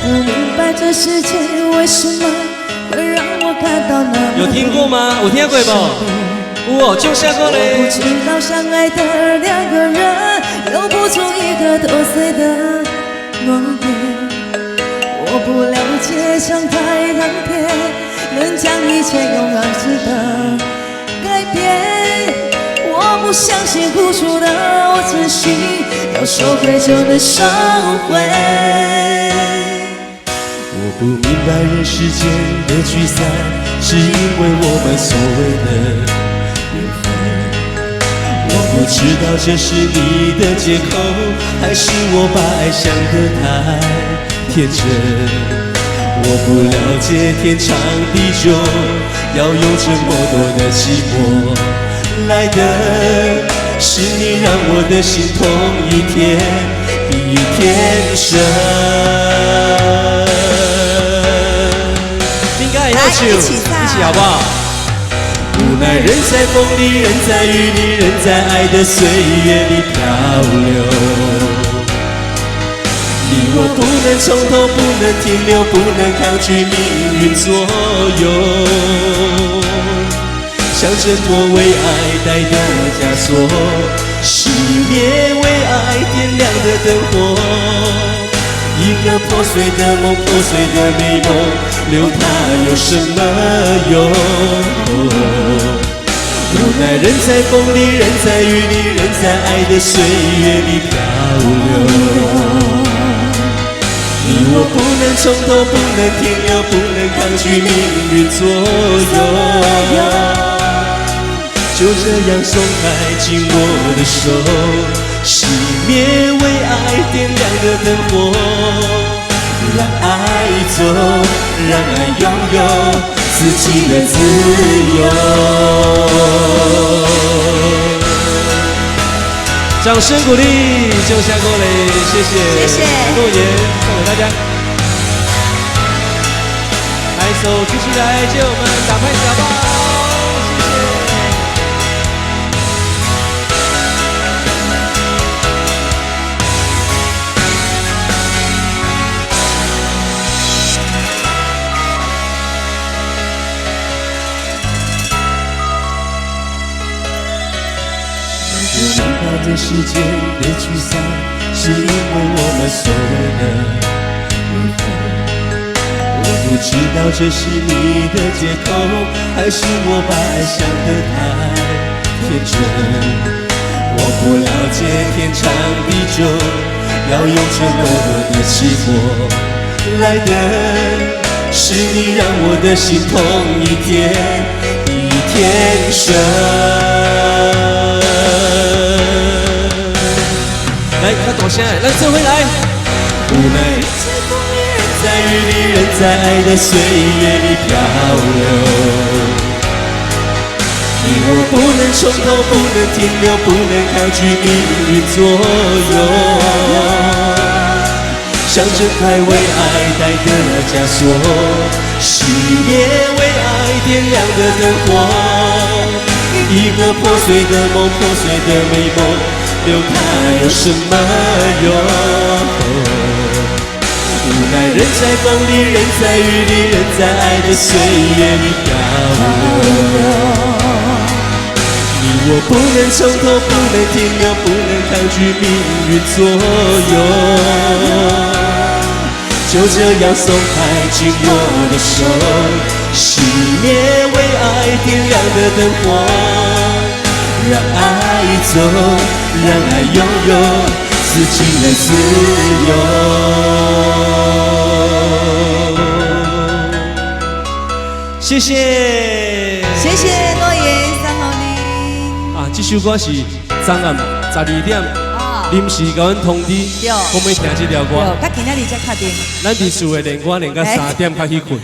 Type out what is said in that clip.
不明白这世界为什么会让我感到那么有听过吗？有听过不？有哦，就下过嘞。我不知道相爱的两个人留不住一个多岁的诺言。我不了解相爱当天能将一切用儿子的改变。我不相信付出的我真心要收回就能收回。我不明白人世间的聚散，是因为我们所谓的缘分。我不知道这是你的借口，还是我把爱想得太天真。我不了解天长地久，要用这么多的寂寞来的，是你让我的心痛一天比一天深。一起好不好？无奈人在风里，人在雨里，人在爱的岁月里漂流。你我不能从头，不能停留，不能抗拒命运左右。像挣脱为爱戴的枷锁，熄灭为爱点亮的灯火。一个破碎的梦，破碎的美梦，留它有什么用？无奈人在风里，人在雨里，人在爱的岁月里漂流。你我不能从头，不能停留，不能抗拒命运左右。就这样松开紧握的手，熄灭为爱点亮的灯火，让爱走，让爱拥有自己的自由。掌声鼓励，就下过嘞，谢谢，谢谢诺言送给大家。拍手举起来，借我们打拍子好不好？不明白这世间的聚散，是因为我们所谓的缘分。我不知道这是你的借口，还是我把爱想得太天真。我不了解天长地久，要用这么多的寂寞来的，是你让我的心痛一天比一天深。来，他躲下来，让这回来。无奈人在风里，人在雨里，人在爱的岁月里漂流。你我不能从头，不能停留，不能抗拒命运左右。像这块为爱戴的枷锁，熄灭为爱点亮的灯火。一个破碎的梦，破碎的美梦，留它有什么用？无奈人在风里，人在雨里，人在爱的岁月里漂流。你我不能从头，不能停留，不能抗拒命运左右。就这样松开紧握的手，熄灭为爱点亮的灯火，让爱走，让爱拥有自己的自由。谢谢，谢谢诺言三号你。啊，这首歌是昨暗12点。临时甲阮通知，可唔可以听这条歌？较今仔日才确定。咱伫厝诶练歌练到3点才去困。